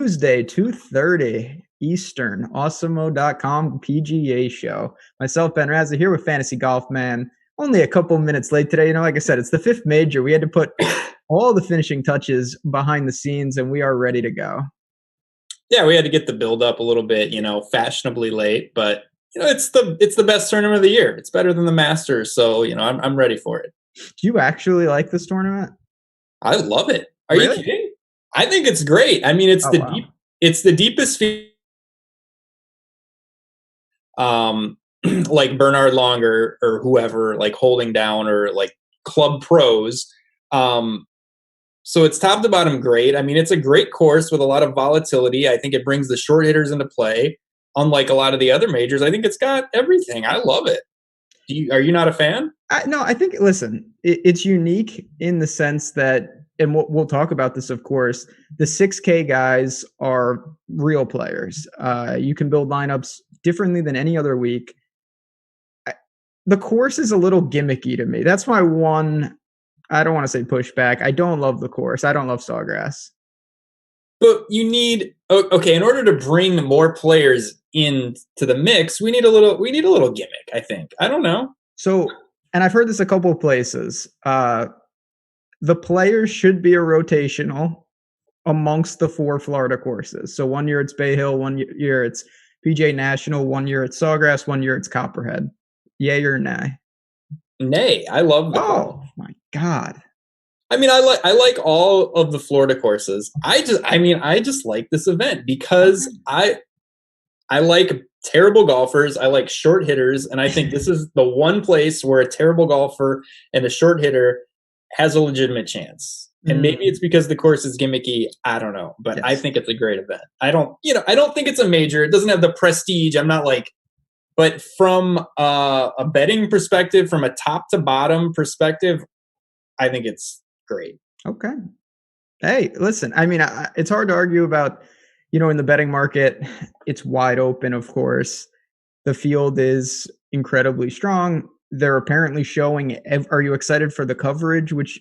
Tuesday, 2:30 Eastern, awesemo.com PGA show. Myself, Ben Rasa, here with Fantasy Golf Man. Only a couple minutes late today. Like I said, it's the fifth major. We had to put all the finishing touches behind the scenes, and we are ready to go. Yeah, we had to get the build up a little bit, fashionably late, but it's the best tournament of the year. It's better than the Masters, so I'm ready for it. Do you actually like this tournament? I love it. Are Really? you kidding? I think it's great. I mean, it's it's the deepest like Bernard Long or whoever, like holding down, or like club pros. So it's top to bottom great. I mean, it's a great course with a lot of volatility. I think it brings the short hitters into play. Unlike a lot of the other majors, I think it's got everything. I love it. Are you not a fan? No, I think, listen, it's unique in the sense that, and we'll talk about this, of course, the 6K guys are real players. You can build lineups differently than any other week. The course is a little gimmicky to me. That's my one, I don't want to say pushback. I don't love the course. I don't love Sawgrass. But you need, okay, in order to bring more players into the mix, we need a little gimmick, I think. I don't know. So, and I've heard this a couple of places. The players should be a rotational amongst the four Florida courses. So 1 year it's Bay Hill, 1 year it's PGA National, 1 year it's Sawgrass, 1 year it's Copperhead. Yay or nay? Nay. I love the Oh my God. I mean, I like all of the Florida courses. I just like this event because I like terrible golfers. I like short hitters, and I think this is the one place where a terrible golfer and a short hitter has a legitimate chance. And maybe it's because the course is gimmicky. I don't know, but yes. I think it's a great event. I don't think it's a major. It doesn't have the prestige. I'm not like, but from a betting perspective, from a top to bottom perspective, I think it's great. Okay. Hey, listen, I mean, it's hard to argue about, in the betting market, it's wide open, of course. The field is incredibly strong. They're apparently showing, are you excited for the coverage, which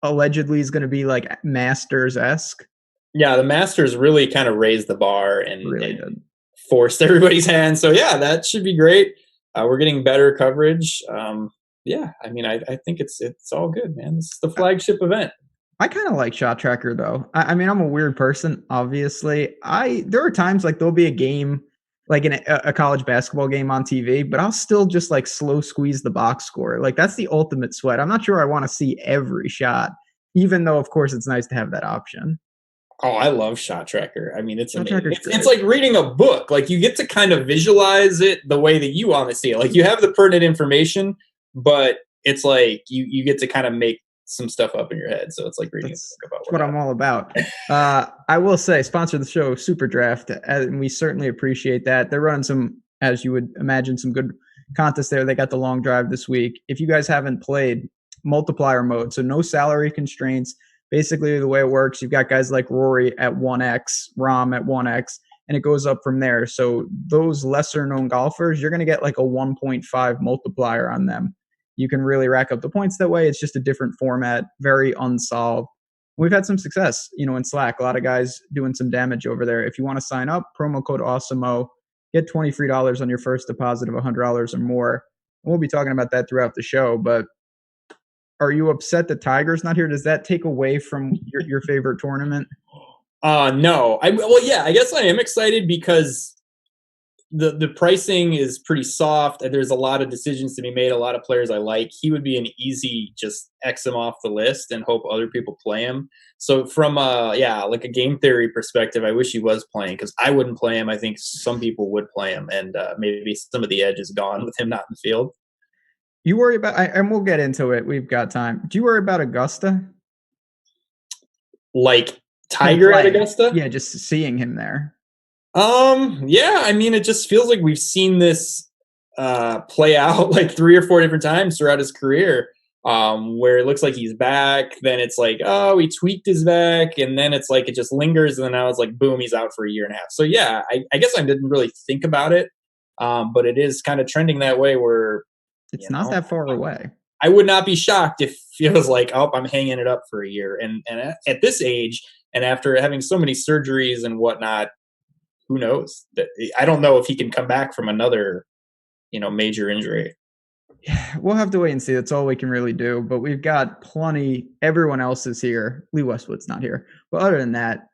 allegedly is going to be like Masters-esque? Yeah, the Masters really kind of raised the bar and, really and forced everybody's hand. So yeah, that should be great. We're getting better coverage. Yeah, I mean, I think it's all good, man. This is the flagship event. I kind of like Shot Tracker, though. I mean, I'm a weird person, obviously. There are times like there'll be a game, like in a college basketball game on TV, but I'll still just like slow squeeze the box score. Like that's the ultimate sweat. I'm not sure I want to see every shot, even though, of course, it's nice to have that option. Oh, I love Shot Tracker. I mean, it's amazing. It's like reading a book. Like you get to kind of visualize it the way that you want to see it. Like you have the pertinent information, but it's like you get to kind of make some stuff up in your head. So it's like reading a book about what I'm all about. I will say, sponsor the show, Super Draft, and we certainly appreciate that. They're running some, as you would imagine, some good contests there. They got the long drive this week. If you guys haven't played, multiplier mode, so no salary constraints. Basically, the way it works, you've got guys like Rory at 1x, Rahm at 1x, and it goes up from there. So those lesser-known golfers, you're going to get like a 1.5 multiplier on them. You can really rack up the points that way. It's just a different format, very unsolved. We've had some success, in Slack. A lot of guys doing some damage over there. If you want to sign up, promo code AWESEMO, get $20 free on your first deposit of $100 or more. And we'll be talking about that throughout the show, but are you upset that Tiger's not here? Does that take away from your favorite tournament? No. I guess I am excited because the pricing is pretty soft. There's a lot of decisions to be made. A lot of players I like. He would be an easy just X him off the list and hope other people play him. So from like a game theory perspective, I wish he was playing because I wouldn't play him. I think some people would play him, and maybe some of the edge is gone with him not in the field. You worry about, and we'll get into it. We've got time. Do you worry about Augusta? Like Tiger at Augusta? Yeah, just seeing him there. Yeah, I mean, it just feels like we've seen this play out like 3 or 4 different times throughout his career, where it looks like he's back. Then it's like, oh, he tweaked his back, and then it's like it just lingers, and then now it's like, boom, he's out for a year and a half. So yeah, I guess I didn't really think about it, but it is kind of trending that way where it's not that far away. I would not be shocked if it was like, oh, I'm hanging it up for a year. And at this age, And after having so many surgeries and whatnot, who knows? I don't know if he can come back from another, major injury. Yeah, we'll have to wait and see. That's all we can really do. But we've got plenty. Everyone else is here. Lee Westwood's not here. But other than that,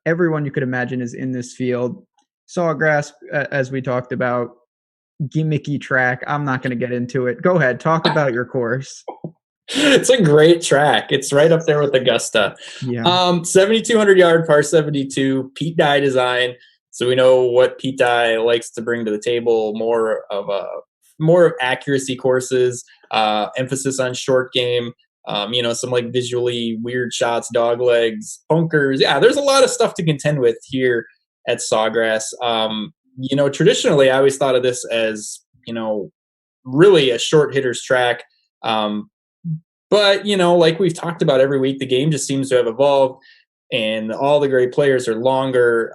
everyone you could imagine is in this field. Sawgrass, as we talked about, gimmicky track. I'm not going to get into it. Go ahead. Talk about your course. It's a great track. It's right up there with Augusta. Yeah. 7,200 yard par 72, Pete Dye design. So we know what Pete Dye likes to bring to the table, more accuracy courses, emphasis on short game, some like visually weird shots, dog legs, bunkers. Yeah, there's a lot of stuff to contend with here at Sawgrass. Traditionally I always thought of this as, really a short hitter's track. But, like we've talked about every week, the game just seems to have evolved and all the great players are longer.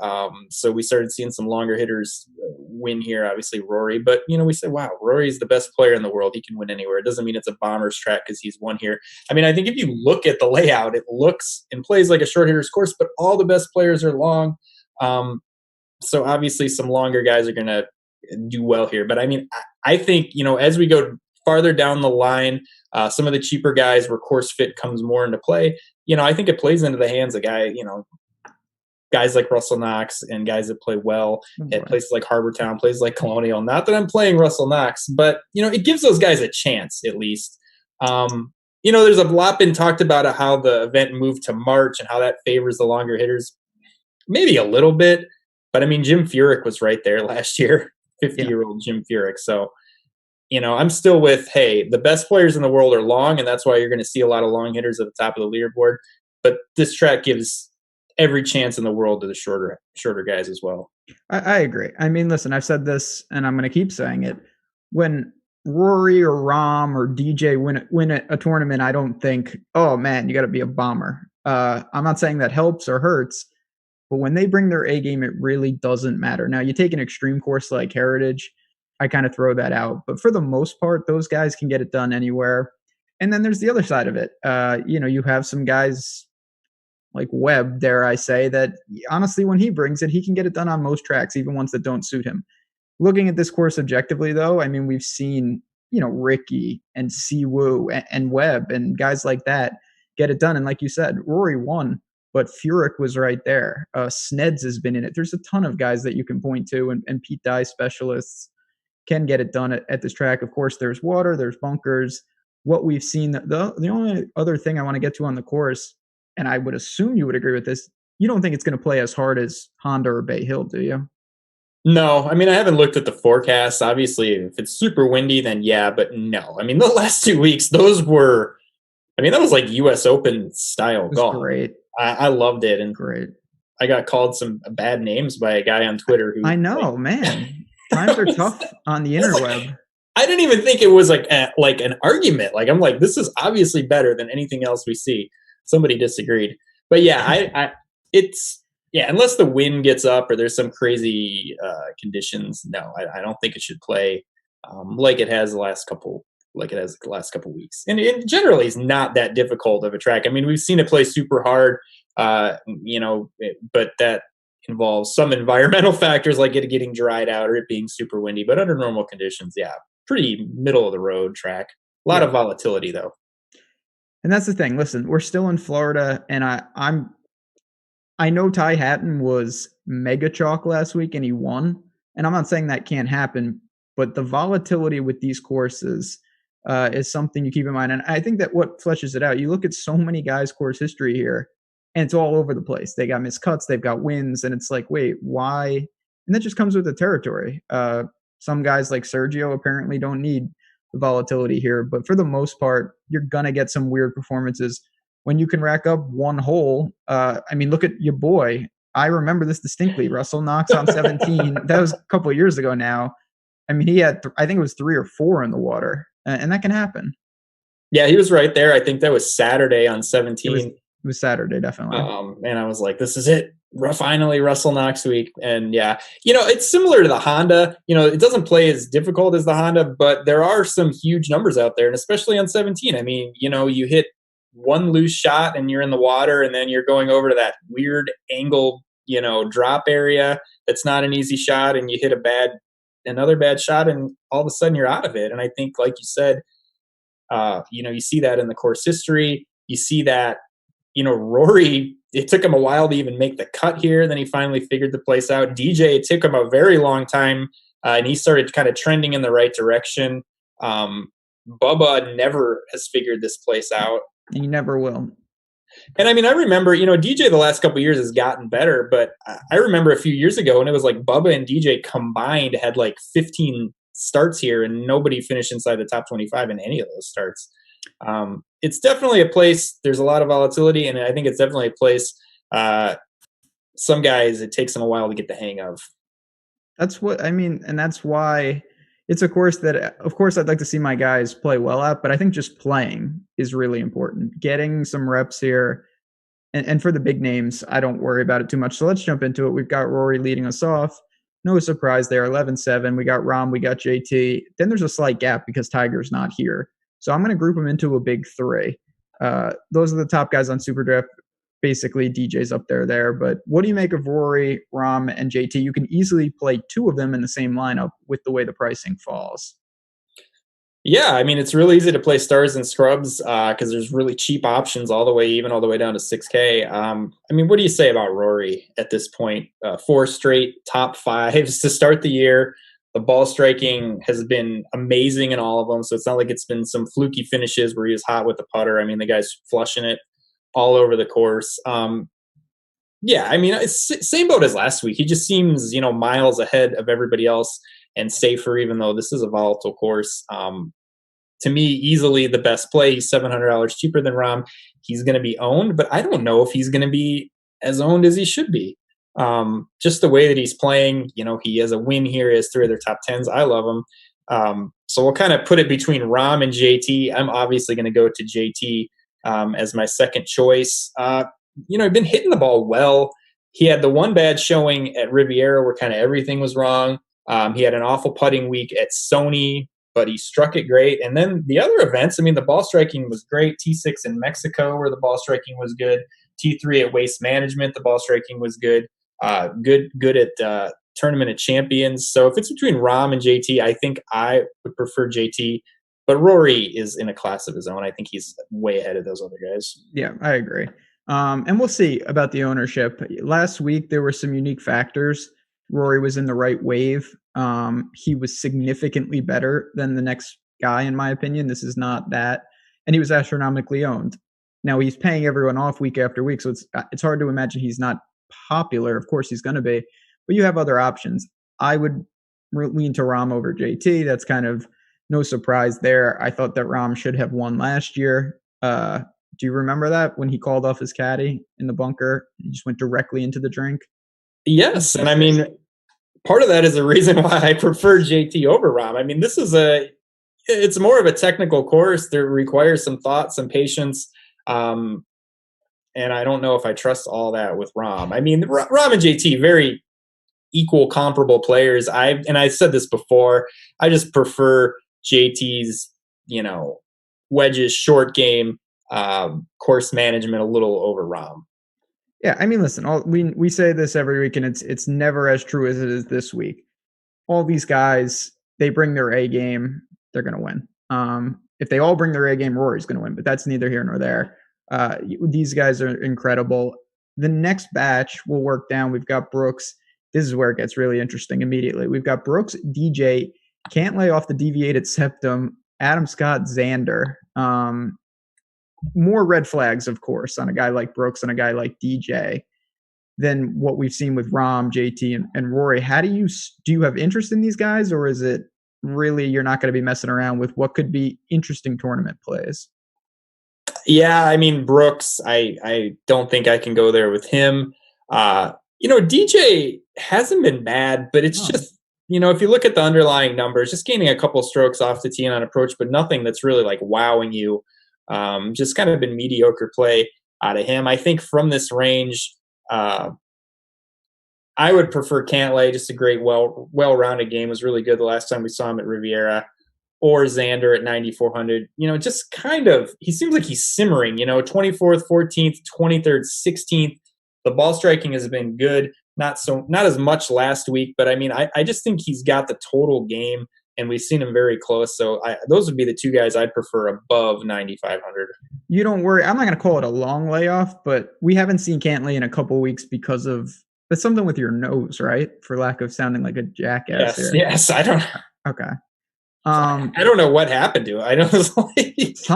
So we started seeing some longer hitters win here, obviously Rory. But, we said, wow, Rory's the best player in the world. He can win anywhere. It doesn't mean it's a bomber's track because he's won here. I mean, I think if you look at the layout, it looks and plays like a short hitter's course, but all the best players are long. So obviously some longer guys are going to do well here. But, I mean, I think, as we go farther down the line, some of the cheaper guys where course fit comes more into play. I think it plays into the hands of guys like Russell Knox and guys that play well at places like Harbortown, places like Colonial. Not that I'm playing Russell Knox, but, it gives those guys a chance at least. There's a lot been talked about how the event moved to March and how that favors the longer hitters. Maybe a little bit, but I mean, Jim Furyk was right there last year, 50-year-old Jim Furyk. So, I'm still with, hey, the best players in the world are long, and that's why you're going to see a lot of long hitters at the top of the leaderboard. But this track gives every chance in the world to the shorter guys as well. I agree. I mean, listen, I've said this, and I'm going to keep saying it. When Rory or Rahm or DJ win a tournament, I don't think, oh, man, you got to be a bomber. I'm not saying that helps or hurts, but when they bring their A game, it really doesn't matter. Now, you take an extreme course like Heritage, I kind of throw that out. But for the most part, those guys can get it done anywhere. And then there's the other side of it. You have some guys like Webb, dare I say, that honestly, when he brings it, he can get it done on most tracks, even ones that don't suit him. Looking at this course objectively, though, I mean, we've seen, Ricky and Siwoo and Webb and guys like that get it done. And like you said, Rory won, but Furyk was right there. Sneds has been in it. There's a ton of guys that you can point to, and Pete Dye specialists can get it done at this track. Of course, there's water, there's bunkers. What we've seen, the only other thing I want to get to on the course, and I would assume you would agree with this, you don't think it's going to play as hard as Honda or Bay Hill, do you? No, I mean, I haven't looked at the forecast. Obviously, if it's super windy, then yeah, but no. I mean, the last 2 weeks, that was like U.S. Open style golf. Great. I loved it. And great. I got called some bad names by a guy on Twitter. I know, man. Times are tough on the interweb. I didn't even think it was like an argument. Like, I'm like, this is obviously better than anything else we see. Somebody disagreed. But yeah, unless the wind gets up or there's some crazy conditions, no, I don't think it should play like it has the last couple weeks. And it generally is not that difficult of a track. I mean, we've seen it play super hard, but that involves some environmental factors like it getting dried out or it being super windy. But under normal conditions, yeah, pretty middle of the road track. A lot of volatility though. And that's the thing. Listen, we're still in Florida, and I know Ty Hatton was mega chalk last week and he won. And I'm not saying that can't happen, but the volatility with these courses is something you keep in mind. And I think that what fleshes it out, you look at so many guys' course history here, and it's all over the place. They got missed cuts, they've got wins, and it's like, wait, why? And that just comes with the territory. Some guys like Sergio apparently don't need the volatility here, but for the most part, you're going to get some weird performances when you can rack up one hole. I mean, look at your boy. I remember this distinctly. Russell Knox on 17. That was a couple of years ago now. I mean, he had, I think it was 3 or 4 in the water, and that can happen. Yeah, he was right there. I think that was Saturday on 17. It was Saturday, definitely. And I was like, this is it. Finally, Russell Knox week. And yeah, it's similar to the Honda. It doesn't play as difficult as the Honda, but there are some huge numbers out there, and especially on 17. I mean, you hit one loose shot and you're in the water, and then you're going over to that weird angle, drop area. That's not an easy shot, and you hit another bad shot, and all of a sudden you're out of it. And I think, like you said, you see that in the course history. You see that, Rory, it took him a while to even make the cut here. Then he finally figured the place out. DJ, it took him a very long time, and he started kind of trending in the right direction. Bubba never has figured this place out. He never will. And I mean, I remember, DJ the last couple of years has gotten better, but I remember a few years ago when it was like Bubba and DJ combined had like 15 starts here, and nobody finished inside the top 25 in any of those starts. It's definitely a place, there's a lot of volatility, and I think it's definitely a place some guys, it takes them a while to get the hang of. That's what I mean, and that's why it's a course that, of course, I'd like to see my guys play well at, but I think just playing is really important. Getting some reps here, and for the big names, I don't worry about it too much. So let's jump into it. We've got Rory leading us off. No surprise there, 11-7. We got Rahm, we got JT. Then there's a slight gap because Tiger's not here. So I'm going to group them into a big three. Those are the top guys on SuperDraft. Basically, DJ's up there. But what do you make of Rory, Rahm, and JT? You can easily play two of them in the same lineup with the way the pricing falls. Yeah, I mean, it's really easy to play stars and scrubs because there's really cheap options all the way down to 6K. I mean, what do you say about Rory at this point? 4 straight top 5s to start the year. The ball striking has been amazing in all of them, so it's not like it's been some fluky finishes where he was hot with the putter. I mean, the guy's flushing it all over the course. Yeah, I mean, it's same boat as last week. He just seems, miles ahead of everybody else and safer, even though this is a volatile course. To me, easily the best play. He's $700 cheaper than Rahm. He's going to be owned, but I don't know if he's going to be as owned as he should be. Just the way that he's playing, he has a win here. He has 3 other top 10s. I love him. So we'll kind of put it between Rahm and JT. I'm obviously going to go to JT as my second choice. I've been hitting the ball well. He had the one bad showing at Riviera where kind of everything was wrong. He had an awful putting week at Sony, but he struck it great. And then the other events, I mean, the ball striking was great. T6 in Mexico where the ball striking was good. T3 at Waste Management, the ball striking was good. Good at Tournament of Champions. So if it's between Rahm and JT, I think I would prefer JT. But Rory is in a class of his own. I think he's way ahead of those other guys. Yeah, I agree. And we'll see about the ownership. Last week, there were some unique factors. Rory was in the right wave. He was significantly better than the next guy, in my opinion. This is not that. And he was astronomically owned. Now, he's paying everyone off week after week, so it's hard to imagine he's not popular. Of course, he's going to be. But you have other options. I would lean to Rahm over JT. That's kind of no surprise there. I thought that Rahm should have won last year. Do you remember that when he called off his caddy in the bunker? He just went directly into the drink. Yes, and I mean, part of that is the reason why I prefer JT over Rahm. I mean, it's more of a technical course that requires some thought, some patience, and I don't know if I trust all that with Rahm. I mean, Rahm and JT, very equal, comparable players. I said this before, I just prefer JT's, wedges, short game, course management a little over Rahm. Yeah, I mean, listen, we say this every week, and it's never as true as it is this week. All these guys, they bring their A game, they're going to win. If they all bring their A game, Rory's going to win, but that's neither here nor there. These guys are incredible. The next batch will work down. We've got Brooks. This is where it gets really interesting immediately. We've got Brooks, DJ, can't lay off the deviated septum, Adam Scott, Xander. More red flags, of course, on a guy like Brooks and a guy like DJ than what we've seen with Rahm, JT, and Rory. How do you have interest in these guys, or is it really you're not going to be messing around with what could be interesting tournament plays? Yeah, I mean, Brooks, I don't think I can go there with him. DJ hasn't been bad, but it's just, if you look at the underlying numbers, just gaining a couple strokes off the tee and on approach, but nothing that's really like wowing you. Just kind of been mediocre play out of him. I think from this range, I would prefer Cantlay. Just a great, well-rounded game. Was really good the last time we saw him at Riviera. or Xander at 9,400. Just kind of, he seems like he's simmering, 24th, 14th, 23rd, 16th. The ball striking has been good. Not as much last week, but I just think he's got the total game, and we've seen him very close. So those would be the two guys I'd prefer above 9,500. You don't worry. I'm not going to call it a long layoff, but we haven't seen Cantlay in a couple weeks because of that's something with your nose, right? For lack of sounding like a jackass here. Yes. I don't. Okay. I don't know what happened to it. I know something. He's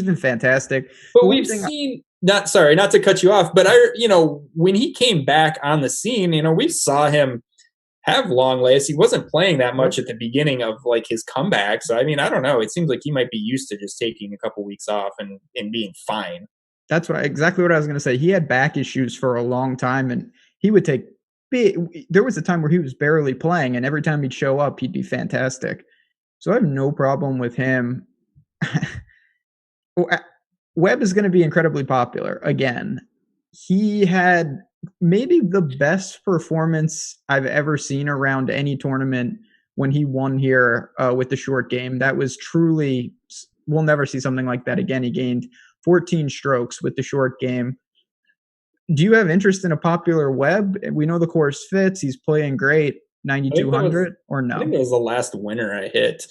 been fantastic. But we've seen. Not to cut you off, but when he came back on the scene, we saw him have long lays. He wasn't playing that much at the beginning of like his comeback. So I don't know. It seems like he might be used to just taking a couple weeks off and being fine. That's exactly what I was going to say. He had back issues for a long time, and he would take there was a time where he was barely playing, and every time he'd show up, he'd be fantastic. So I have no problem with him. Webb is going to be incredibly popular again. He had maybe the best performance I've ever seen around any tournament when he won here with the short game. That was truly, we'll never see something like that again. He gained 14 strokes with the short game. Do you have interest in a popular Webb? We know the course fits. He's playing great. 9,200 or no? I think it was the last winner I hit.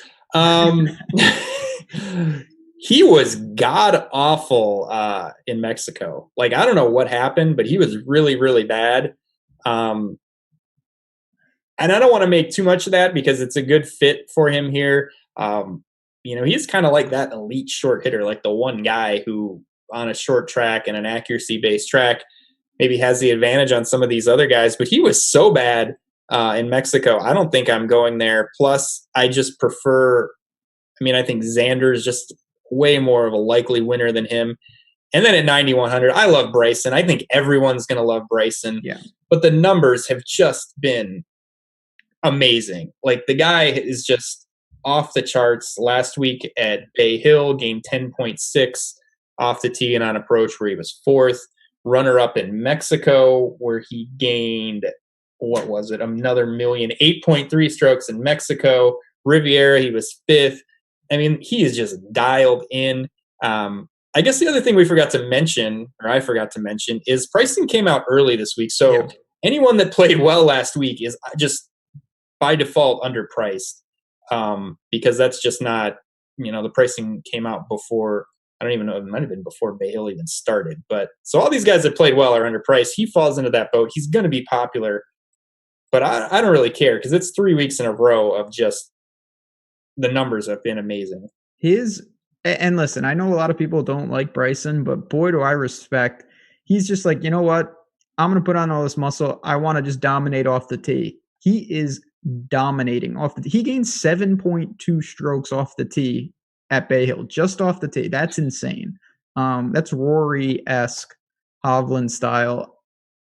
He was god awful in Mexico. Like, I don't know what happened, but he was really, really bad. And I don't want to make too much of that because it's a good fit for him here. He's kind of like that elite short hitter, like the one guy who on a short track and an accuracy-based track maybe has the advantage on some of these other guys. But he was so bad in Mexico. I don't think I'm going there. Plus, I just prefer – I think Xander is just – way more of a likely winner than him. And then at 9,100, I love Bryson. I think everyone's going to love Bryson. Yeah. But the numbers have just been amazing. Like, the guy is just off the charts. Last week at Bay Hill, gained 10.6 off the tee and on approach, where he was fourth. Runner-up in Mexico, where he gained, another million, 8.3 strokes in Mexico. Riviera, he was fifth. He is just dialed in. I guess the other thing I forgot to mention, is pricing came out early this week. So anyone that played well last week is just by default underpriced because that's just not, the pricing came out before. I don't even know. It might have been before Bay Hill even started. But so all these guys that played well are underpriced. He falls into that boat. He's going to be popular. But I don't really care because it's 3 weeks in a row of just the numbers have been amazing. And listen, I know a lot of people don't like Bryson, but boy, do I respect. He's just like, you know what? I'm going to put on all this muscle. I want to just dominate off the tee. He is dominating off the tee. He gained 7.2 strokes off the tee at Bay Hill, just off the tee. That's insane. That's Rory-esque, Hovland style.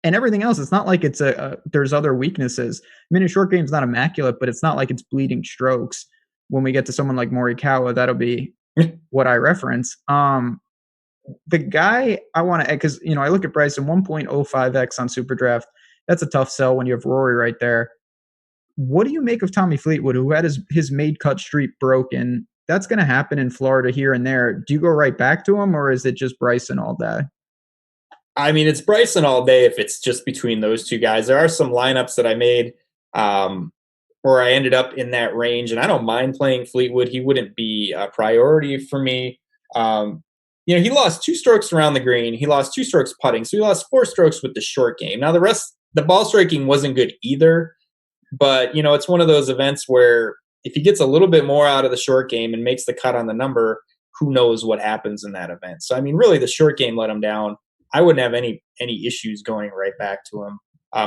And everything else, it's not like it's there's other weaknesses. His short game's not immaculate, but it's not like it's bleeding strokes. When we get to someone like Morikawa, that'll be what I reference. The guy I want to, because I look at Bryson 1.05x on SuperDraft. That's a tough sell when you have Rory right there. What do you make of Tommy Fleetwood, who had his made cut streak broken? That's going to happen in Florida here and there. Do you go right back to him, or is it just Bryson all day? It's Bryson all day if it's just between those two guys. There are some lineups that I made where I ended up in that range, and I don't mind playing Fleetwood. He wouldn't be a priority for me. He lost 2 strokes around the green. He lost 2 strokes putting, so he lost 4 strokes with the short game. Now, the ball striking wasn't good either, but, it's one of those events where if he gets a little bit more out of the short game and makes the cut on the number, who knows what happens in that event. So, really, the short game let him down. I wouldn't have any issues going right back to him.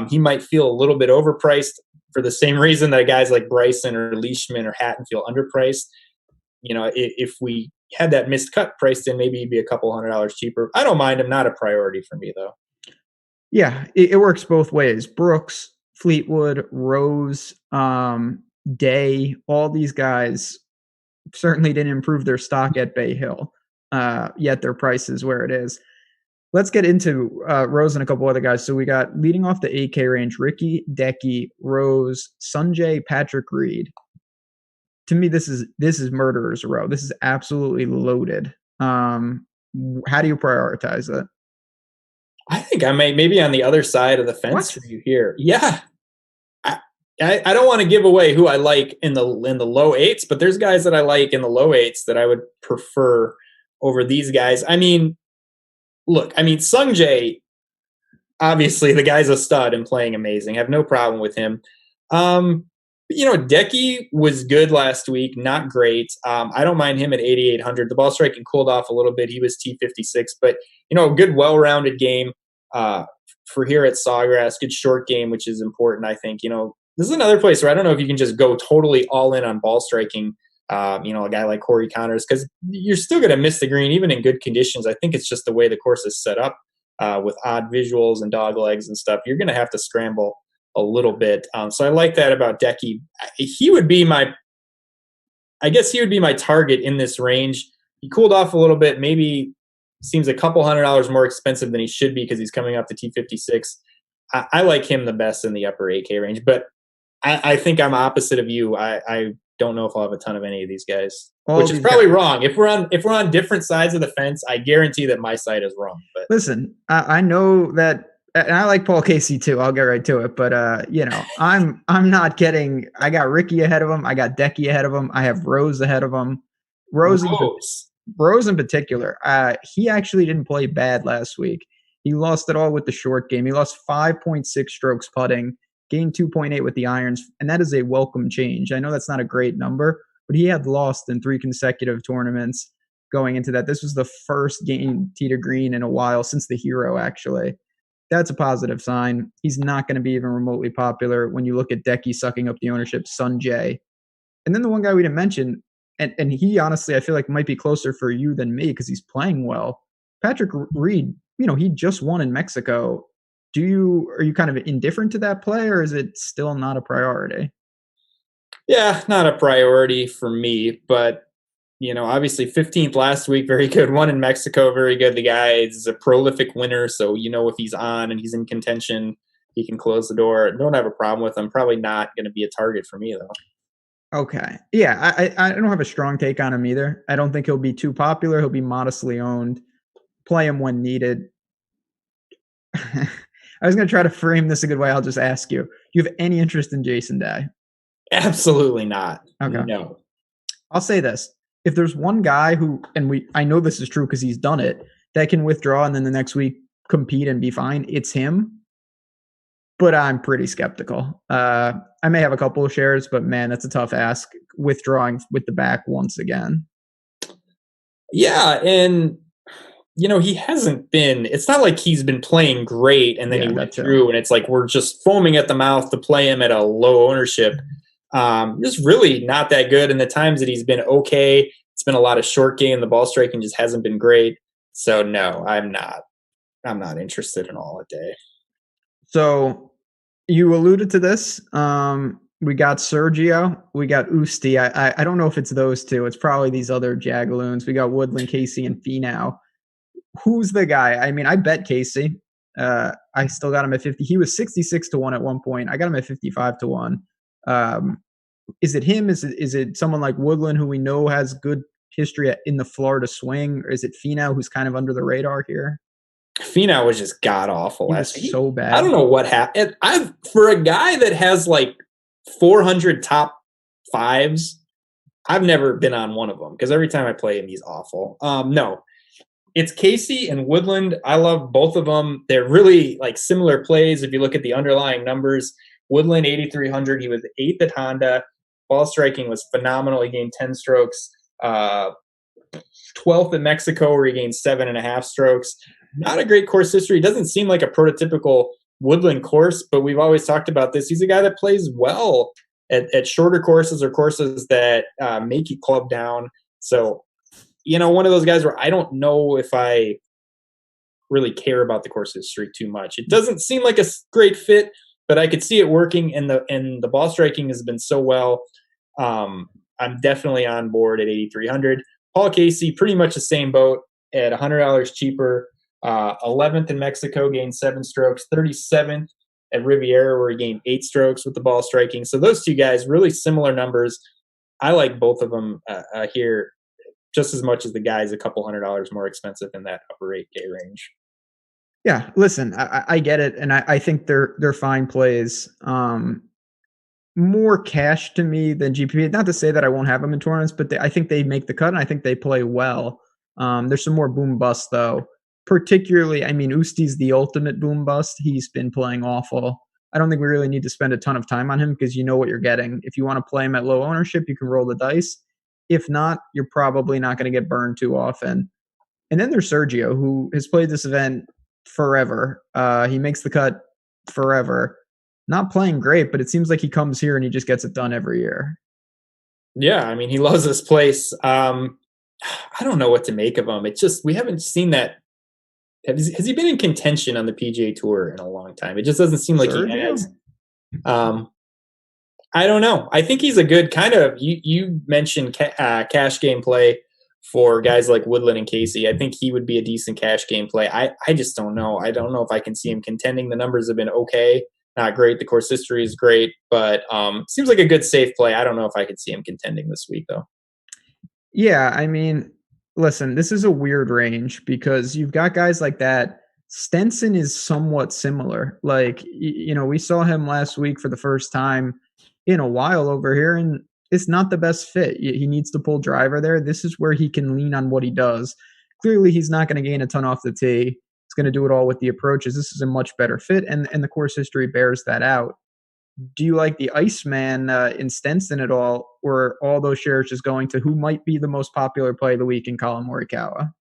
He might feel a little bit overpriced for the same reason that guys like Bryson or Leishman or Hatton feel underpriced. If we had that missed cut priced in, maybe he'd be a couple $100 cheaper. I don't mind him. Not a priority for me, though. Yeah, it works both ways. Brooks, Fleetwood, Rose, Day, all these guys certainly didn't improve their stock at Bay Hill, yet their price is where it is. Let's get into Rose and a couple other guys. So we got leading off the 8K range, Ricky, Decky, Rose, Sanjay, Patrick Reed. to me, this is murderer's row. This is absolutely loaded. How do you prioritize it? I think I may maybe on the other side of the fence for you here. Yeah. I don't want to give away who I like in the low eights, but there's guys that I like in the low eights that I would prefer over these guys. I mean, look, Sung Jae, obviously the guy's a stud and playing amazing. I have no problem with him. Decky was good last week, not great. I don't mind him at 8,800. The ball striking cooled off a little bit. He was T56, but a good, well-rounded game for here at Sawgrass. Good short game, which is important, I think. This is another place where I don't know if you can just go totally all in on ball striking. A guy like Corey Connors, because you're still going to miss the green even in good conditions. I think it's just the way the course is set up with odd visuals and dog legs and stuff. You're going to have to scramble a little bit. So I like that about Decky. He would be my target in this range. He cooled off a little bit. Maybe seems a couple $100 more expensive than he should be because he's coming off the T56. I like him the best in the upper 8K range, but I think I'm opposite of you. I don't know if I'll have a ton of any of these guys, which is probably wrong. If we're on different sides of the fence, I guarantee that my side is wrong. But listen, I know that, and I like Paul Casey too. I'll get right to it, but I'm not getting. I got Ricky ahead of him. I got Decky ahead of him. I have Rose ahead of him. Rose in particular. He actually didn't play bad last week. He lost it all with the short game. He lost 5.6 strokes putting, gained 2.8 with the irons, and that is a welcome change. I know that's not a great number, but he had lost in 3 consecutive tournaments going into that. This was the first game tee to green in a while since the Hero, actually. That's a positive sign. He's not going to be even remotely popular when you look at Decky sucking up the ownership, Sun Jae. And then the one guy we didn't mention, and he honestly I feel like might be closer for you than me because he's playing well, Patrick Reed. He just won in Mexico. Are you kind of indifferent to that play, or is it still not a priority? Yeah, not a priority for me, but obviously 15th last week, very good. One in Mexico, very good. The guy is a prolific winner, so if he's on and he's in contention, he can close the door. Don't have a problem with him. Probably not going to be a target for me, though. Okay. Yeah, I don't have a strong take on him either. I don't think he'll be too popular. He'll be modestly owned. Play him when needed. I was going to try to frame this a good way. I'll just ask you. Do you have any interest in Jason Day? Absolutely not. Okay. No. I'll say this. If there's one guy who, and I know this is true because he's done it, that can withdraw and then the next week compete and be fine, it's him. But I'm pretty skeptical. I may have a couple of shares, but man, that's a tough ask, withdrawing with the back once again. Yeah, and he hasn't been, it's not like he's been playing great and then he went through and it's like we're just foaming at the mouth to play him at a low ownership. Just really not that good. And the times that he's been okay, it's been a lot of short game. The ball striking just hasn't been great. So no, I'm not interested in all a day. So you alluded to this. We got Sergio, we got Usti. I don't know if it's those two. It's probably these other Jagaloons. We got Woodland, Casey, and Finau. Who's the guy? I bet Casey. I still got him at 50. He was 66-1 at one point. I got him at 55-1. Is it him? Is it someone like Woodland who we know has good history in the Florida swing? Or is it Finau who's kind of under the radar here? Finau was just god awful last week. So bad. I don't know what happened. For a guy that has like 400 top fives, I've never been on one of them because every time I play him, he's awful. No, it's Casey and Woodland. I love both of them. They're really like similar plays. If you look at the underlying numbers, Woodland 8,300. He was 8th at Honda. Ball striking was phenomenal. He gained 10 strokes. 12th in Mexico, where he gained 7.5 strokes. Not a great course history. Doesn't seem like a prototypical Woodland course, but we've always talked about this. He's a guy that plays well at shorter courses or courses that make you club down. So, one of those guys where I don't know if I really care about the course history too much. It doesn't seem like a great fit, but I could see it working, and the ball striking has been so well. I'm definitely on board at 8,300. Paul Casey, pretty much the same boat at $100 cheaper. 11th in Mexico, gained 7 strokes. 37th at Riviera, where he gained 8 strokes with the ball striking. So those two guys, really similar numbers. I like both of them here just as much as the guys a couple $100 more expensive in that upper 8K range. Yeah, listen, I get it, and I think they're fine plays. More cash to me than GPP. Not to say that I won't have them in tournaments, but I think they make the cut, and I think they play well. There's some more boom bust though. Particularly, I mean, Usti's the ultimate boom bust. He's been playing awful. I don't think we really need to spend a ton of time on him because you know what you're getting. If you want to play him at low ownership, you can roll the dice. If not, you're probably not going to get burned too often. And then there's Sergio, who has played this event forever. He makes the cut forever. Not playing great, but it seems like he comes here and he just gets it done every year. Yeah, I mean, he loves this place. I don't know what to make of him. It's just we haven't seen that. Has he been in contention on the PGA Tour in a long time? It just doesn't seem like Sergio? He has. I don't know. I think he's a good kind of. You mentioned cash game play for guys like Woodland and Casey. I think he would be a decent cash game play. I just don't know. I don't know if I can see him contending. The numbers have been okay, not great. The course history is great, but seems like a good safe play. I don't know if I could see him contending this week though. Yeah, I mean, listen, this is a weird range because you've got guys like that. Stenson is somewhat similar. Like, you know, we saw him last week for the first time in a while over here, and it's not the best fit. He needs to pull driver there. This is where he can lean on what he does. Clearly, he's not going to gain a ton off the tee. He's going to do it all with the approaches. This is a much better fit, and the course history bears that out. Do you like the Iceman in Stenson at all, or all those shares just going to who might be the most popular play of the week in Colin Morikawa?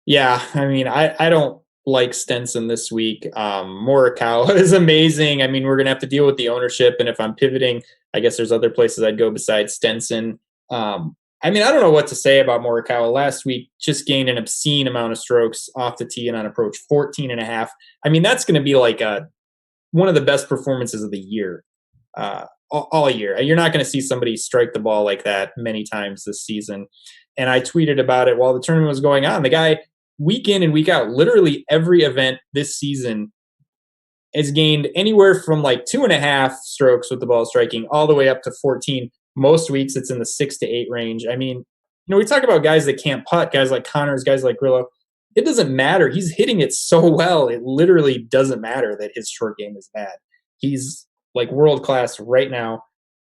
Yeah, I mean, I don't like Stenson this week. Morikawa is amazing. I mean, we're going to have to deal with the ownership, and if I'm pivoting, I guess there's other places I'd go besides Stenson. I mean, I don't know what to say about Morikawa. Last week, just gained an obscene amount of strokes off the tee and on approach, 14 and a half. I mean, that's going to be like one of the best performances of the year, all year. You're not going to see somebody strike the ball like that many times this season. And I tweeted about it while the tournament was going on. The guy, week in and week out, literally every event this season has gained anywhere from like 2.5 strokes with the ball striking all the way up to 14. Most weeks it's in the 6 to 8 range. I mean, you know, we talk about guys that can't putt, guys like Connors, guys like Grillo. It doesn't matter. He's hitting it so well. It literally doesn't matter that his short game is bad. He's like world class right now.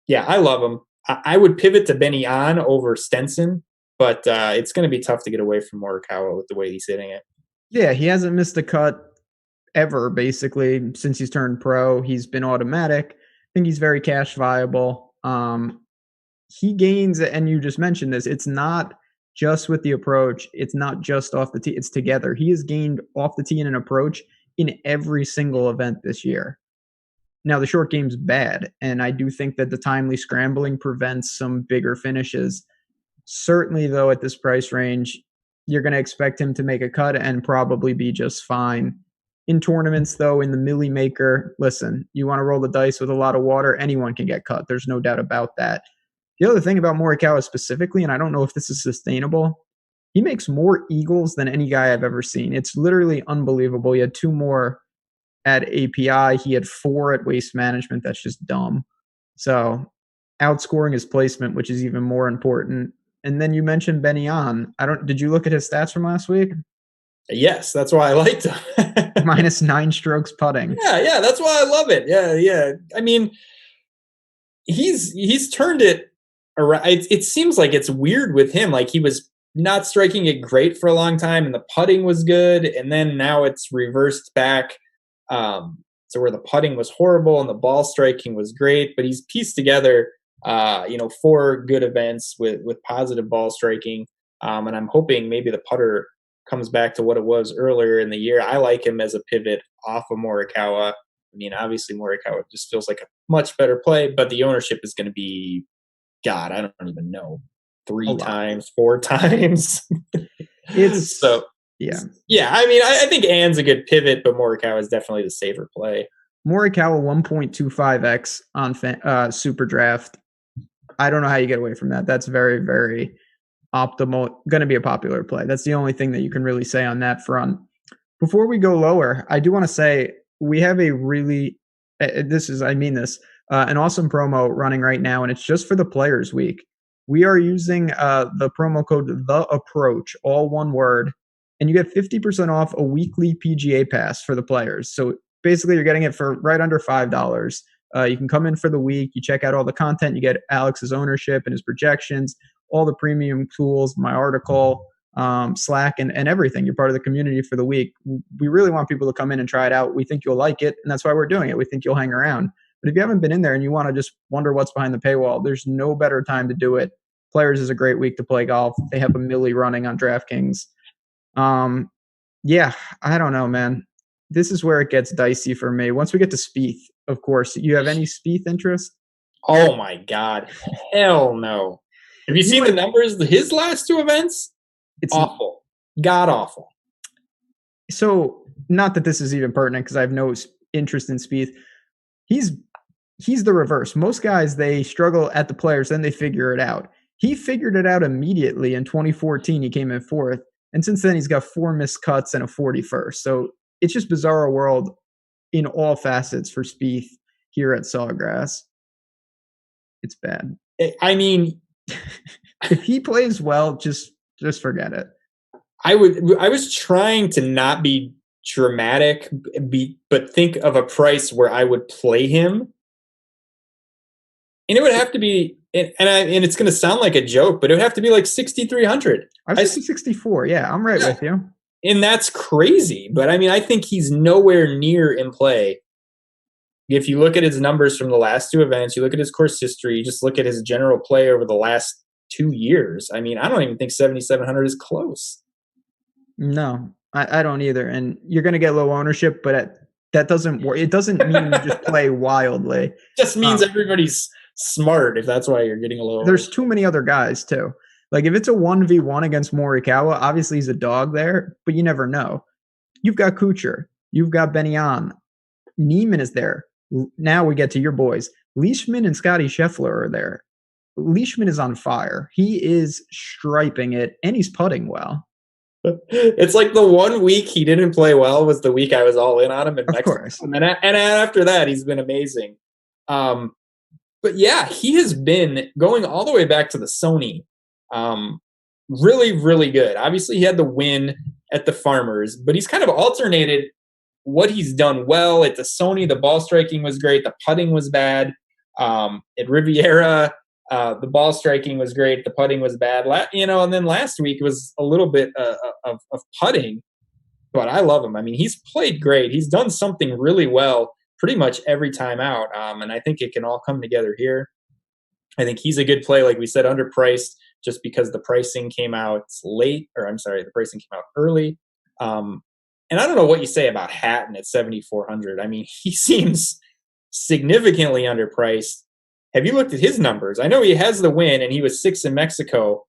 Yeah, I love him. I would pivot to Benny On over Stenson, but it's going to be tough to get away from Morikawa with the way he's hitting it. Yeah, he hasn't missed a cut ever, basically, since he's turned pro. He's been automatic. I think he's very cash viable. He gains, and you just mentioned this, it's not just with the approach. It's not just off the tee. It's together. He has gained off the tee and an approach in every single event this year. Now, the short game's bad, and I do think that the timely scrambling prevents some bigger finishes. Certainly, though, at this price range, you're going to expect him to make a cut and probably be just fine. In tournaments, though, in the Millie Maker, listen, you want to roll the dice with a lot of water, anyone can get cut. There's no doubt about that. The other thing about Morikawa specifically, and I don't know if this is sustainable, he makes more eagles than any guy I've ever seen. It's literally unbelievable. He had 2 more at API. He had 4 at Waste Management. That's just dumb. So outscoring his placement, which is even more important. And then you mentioned Benny On. Did you look at his stats from last week? Yes, that's why I liked him. Minus 9 strokes putting. Yeah, that's why I love it. Yeah. I mean, he's turned it around. It seems like it's weird with him. Like he was not striking it great for a long time, and the putting was good, and then now it's reversed back to where the putting was horrible and the ball striking was great. But he's pieced together, 4 good events with positive ball striking, and I'm hoping maybe the putter comes back to what it was earlier in the year. I like him as a pivot off of Morikawa. I mean, obviously Morikawa just feels like a much better play, but the ownership is going to be, God, I don't even know, 3 times, 4 times. It's so, yeah. I mean, I think Ann's a good pivot, but Morikawa is definitely the safer play. Morikawa 1.25x on Super Draft. I don't know how you get away from that. That's very, very optimal. Going to be a popular play. That's the only thing that you can really say on that front. Before we go lower, I do want to say we have a really, I mean this, an awesome promo running right now, and it's just for the Players Week. We are using the promo code The Approach, all one word, and you get 50% off a weekly PGA pass for the players. So basically, you're getting it for right under $5. You can come in for the week, you check out all the content, you get Alex's ownership and his projections, all the premium tools, my article, Slack, and everything. You're part of the community for the week. We really want people to come in and try it out. We think you'll like it, and that's why we're doing it. We think you'll hang around. But if you haven't been in there and you want to just wonder what's behind the paywall, there's no better time to do it. Players is a great week to play golf. They have a milli running on DraftKings. Yeah, I don't know, man. This is where it gets dicey for me. Once we get to Spieth, of course. You have any Spieth interest? Oh my God. Hell no. Have you seen the numbers? His last two events? It's awful. God awful. So, not that this is even pertinent because I have no interest in Spieth. He's the reverse. Most guys, they struggle at the Players, then they figure it out. He figured it out immediately in 2014. He came in fourth. And since then, he's got 4 missed cuts and a 41st. So it's just bizarre world in all facets for Spieth here at Sawgrass. It's bad. I mean, if he plays well, just forget it. I was trying to not be dramatic, but think of a price where I would play him. And it would have to be, and it's going to sound like a joke, but it would have to be like 6,300. I was 64. Yeah, I'm right with you. And that's crazy. But I mean, I think he's nowhere near in play. If you look at his numbers from the last 2 events, you look at his course history, you just look at his general play over the last 2 years. I mean, I don't even think 7,700 is close. No, I don't either. And you're going to get low ownership, but that doesn't work. It doesn't mean you just play wildly. It just means everybody's smart if that's why you're getting a low. There's too many other guys too. Like if it's a 1v1 against Morikawa, obviously he's a dog there, but you never know. You've got Kuchar, you've got Benyan, Neiman is there. Now we get to your boys. Leishman and Scotty Scheffler are there. Leishman is on fire. He is striping it, and he's putting well. It's like the one week he didn't play well was the week I was all in on him in Mexico. Course. And after that, he's been amazing. But yeah, he has been going all the way back to the Sony. Really, really good. Obviously, he had the win at the Farmers, but he's kind of alternated what he's done well. At the Sony, the ball striking was great. The putting was bad. At Riviera, the ball striking was great. The putting was bad. And then last week was a little bit of putting, but I love him. I mean, he's played great. He's done something really well pretty much every time out, and I think it can all come together here. I think he's a good play, like we said, underpriced just because the pricing came out late, the pricing came out early. And I don't know what you say about Hatton at 7,400. I mean, he seems significantly underpriced. Have you looked at his numbers? I know he has the win, and he was 6th in Mexico.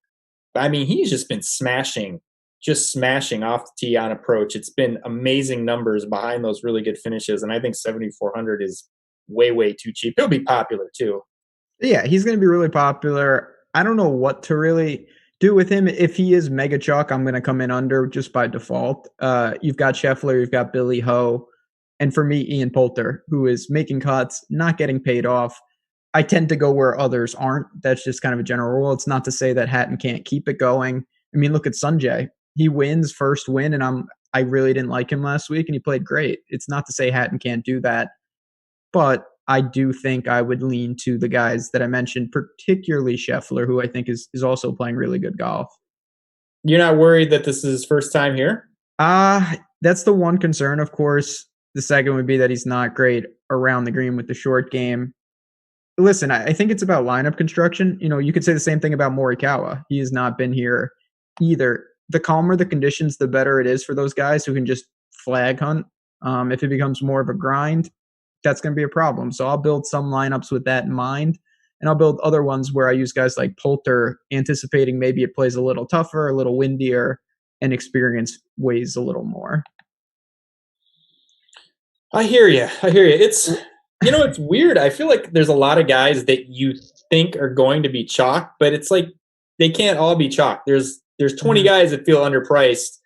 But I mean, he's just been smashing off the tee on approach. It's been amazing numbers behind those really good finishes, and I think 7,400 is way, way too cheap. He'll be popular too. Yeah, he's going to be really popular. I don't know what to really do with him. If he is mega chalk, I'm going to come in under just by default. You've got Scheffler, you've got Billy Ho, and for me, Ian Poulter, who is making cuts, not getting paid off. I tend to go where others aren't. That's just kind of a general rule. It's not to say that Hatton can't keep it going. I mean, look at Sanjay. He wins first win, and I really didn't like him last week, and he played great. It's not to say Hatton can't do that, but I do think I would lean to the guys that I mentioned, particularly Scheffler, who I think is also playing really good golf. You're not worried that this is his first time here? That's the one concern, of course. The second would be that he's not great around the green with the short game. Listen, I think it's about lineup construction. You know, you could say the same thing about Morikawa. He has not been here either. The calmer the conditions, the better it is for those guys who can just flag hunt. If it becomes more of a grind, that's going to be a problem. So I'll build some lineups with that in mind, and I'll build other ones where I use guys like Poulter, anticipating maybe it plays a little tougher, a little windier, and experience weighs a little more. I hear you. It's, it's weird. I feel like there's a lot of guys that you think are going to be chalk, but it's like they can't all be chalk. There's 20 guys that feel underpriced,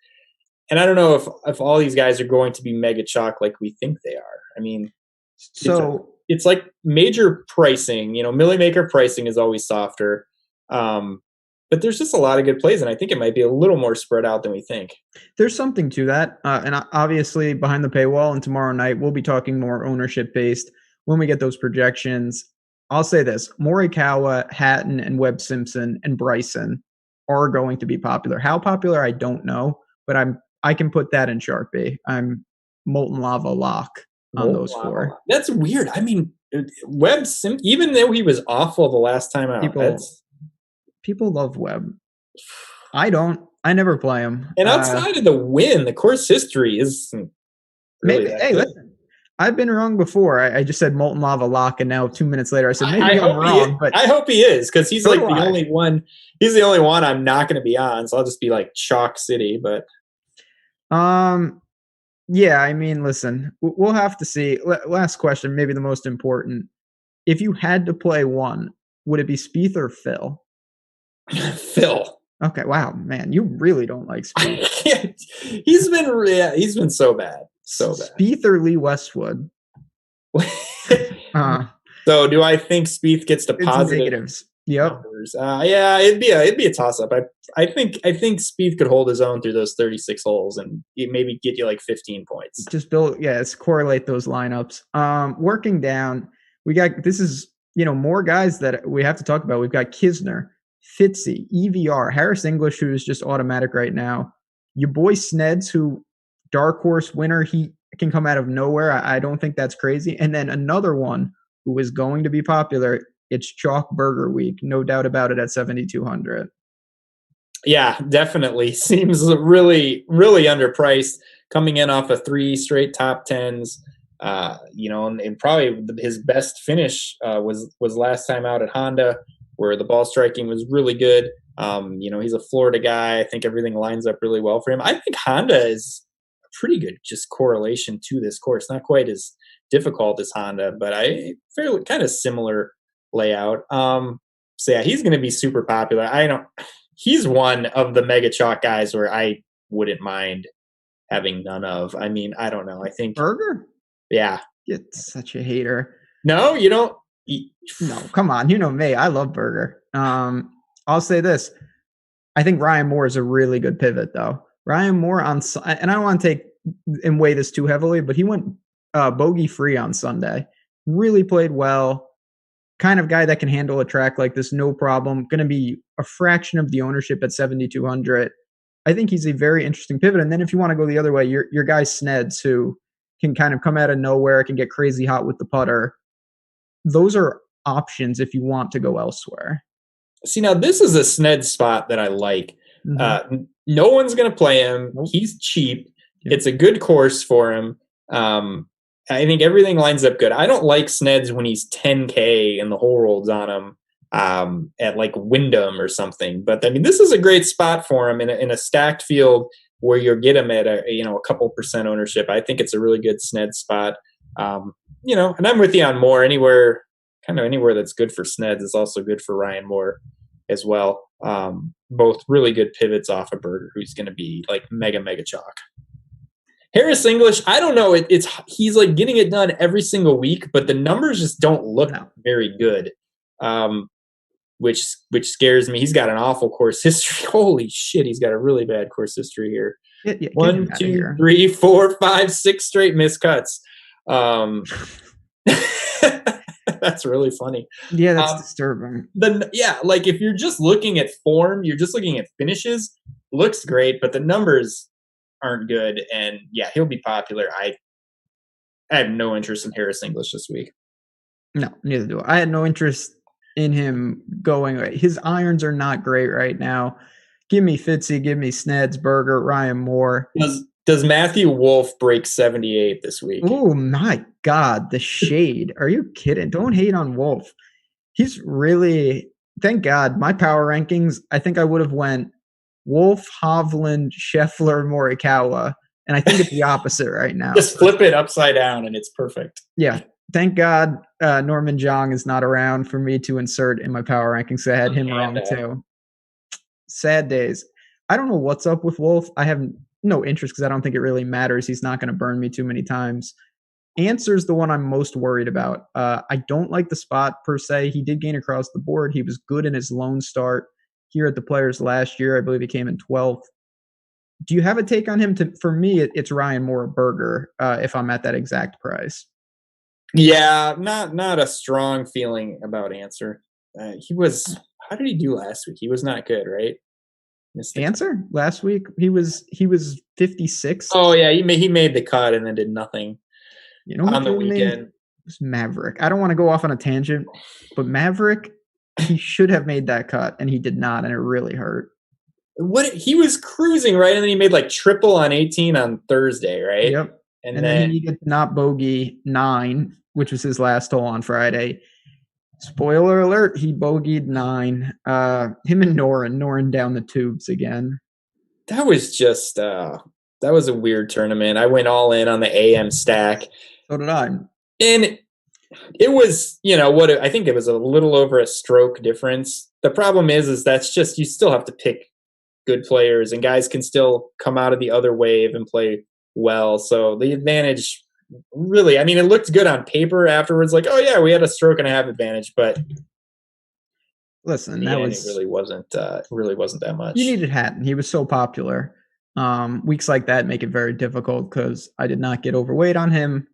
and I don't know if all these guys are going to be mega chalk like we think they are. I mean, so it's like major pricing. Millie maker pricing is always softer. But there's just a lot of good plays, and I think it might be a little more spread out than we think. There's something to that. And obviously, behind the paywall and tomorrow night, we'll be talking more ownership-based when we get those projections. I'll say this. Morikawa, Hatton, and Webb Simpson, and Bryson are going to be popular. How popular, I don't know, but I can put that in Sharpie. I'm molten lava lock on those four. That's weird. I mean, Webb Simpson, even though he was awful the last time out, people love Webb. I don't. I never play him. And outside of the win, the course history is really listen, I've been wrong before. I just said molten lava lock, and now 2 minutes later I said maybe I'm wrong. But I hope he is, because he's like the only one. He's the only one I'm not going to be on. So I'll just be like Chalk City. But yeah. I mean, listen, we'll have to see. Last question, maybe the most important. If you had to play one, would it be Spieth or Phil? Phil. Okay, wow, man, you really don't like Spieth. He's been so bad. So bad. Spieth or Lee Westwood? So do I think Spieth gets to positive negatives? Yep. Numbers? Yeah, it'd be a toss up. I think Spieth could hold his own through those 36 holes and maybe get you like 15 points. Just let's correlate those lineups. Working down, we got more guys that we have to talk about. We've got Kisner, Fitzy, EVR, Harris English, who is just automatic right now. Your boy Sneds, who dark horse winner, he can come out of nowhere. I don't think that's crazy. And then another one who is going to be popular. It's Chalk Burger Week, no doubt about it, at 7,200. Yeah, definitely seems really, really underpriced. Coming in off of 3 straight top 10s. And probably his best finish was last time out at Honda, where the ball striking was really good. He's a Florida guy. I think everything lines up really well for him. I think Honda is a pretty good just correlation to this course. Not quite as difficult as Honda, but fairly kind of similar layout. So yeah, he's going to be super popular. He's one of the mega chalk guys where I wouldn't mind having none of. I mean, I don't know. I think Burger? Yeah. You're such a hater. No, you don't. No, come on. You know me. I love Burger. I'll say this. I think Ryan Moore is a really good pivot, though. Ryan Moore and I don't want to take and weigh this too heavily, but he went bogey free on Sunday. Really played well. Kind of guy that can handle a track like this, no problem. Going to be a fraction of the ownership at 7,200. I think he's a very interesting pivot. And then if you want to go the other way, your guy Sneds, who can kind of come out of nowhere, can get crazy hot with the putter. Those are options if you want to go elsewhere. See, now this is a Sned spot that I like. Mm-hmm. No one's going to play him. Nope. He's cheap. Yep. It's a good course for him. I think everything lines up good. I don't like Sneds when he's 10K and the whole world's on him at like Wyndham or something. But I mean, this is a great spot for him in a stacked field where you'll get him at a couple percent ownership. I think it's a really good Sned spot. And I'm with you on Moore. Anywhere that's good for Sneds is also good for Ryan Moore as well. Both really good pivots off of Berger, who's going to be like mega chalk. Harris English, I don't know. He's like getting it done every single week, but the numbers just don't look very good, which scares me. He's got an awful course history. Holy shit, he's got a really bad course history here. 1, 2, 3, 4, 5, 6 straight miscuts. That's really funny. Yeah, that's disturbing. Like if you're just looking at form, you're just looking at finishes, looks great, but the numbers aren't good. And yeah, he'll be popular. I have no interest in Harris English this week. No, neither do I. I had no interest in him going away. His irons are not great right now. Give me Fitzy, give me Sneds, Berger, Ryan Moore. Does Matthew Wolff break 78 this week? Oh my God, the shade. Are you kidding? Don't hate on Wolff. He's really, thank God, my power rankings, I think I would have went Wolff, Hovland, Scheffler, Morikawa. And I think it's the opposite right now. Just flip it upside down and it's perfect. Yeah. Thank God Norman Jong is not around for me to insert in my power rankings. So I had him wrong too. Sad days. I don't know what's up with Wolff. I have no interest because I don't think it really matters. He's not going to burn me too many times. Answer's the one I'm most worried about. I don't like the spot per se. He did gain across the board. He was good in his lone start here at the Players last year. I believe he came in 12th. Do you have a take on him? For me, it's Ryan Moore Burger if I'm at that exact price. Yeah, not a strong feeling about Answer. He was. How did he do last week? He was not good, right? Answer last week he was 56th. Oh yeah, he made the cut and then did nothing. You know, on the weekend it was Maverick. I don't want to go off on a tangent, but Maverick, he should have made that cut and he did not, and it really hurt. What he was cruising, right, and then he made like triple on 18 on Thursday, right? Yep. And then he did not bogey 9, which was his last hole on Friday. Spoiler alert, he bogeyed 9. Him and Noren down the tubes again. That was just that was a weird tournament. I went all in on the AM stack. So did I. And it was, I think it was a little over a stroke difference. The problem is that's just, you still have to pick good players, and guys can still come out of the other wave and play well. So the advantage really, it looked good on paper afterwards, like, oh yeah, we had a stroke and a half advantage, but listen, it really wasn't that much. You needed Hatton. He was so popular. Weeks like that make it very difficult because I did not get overweight on him,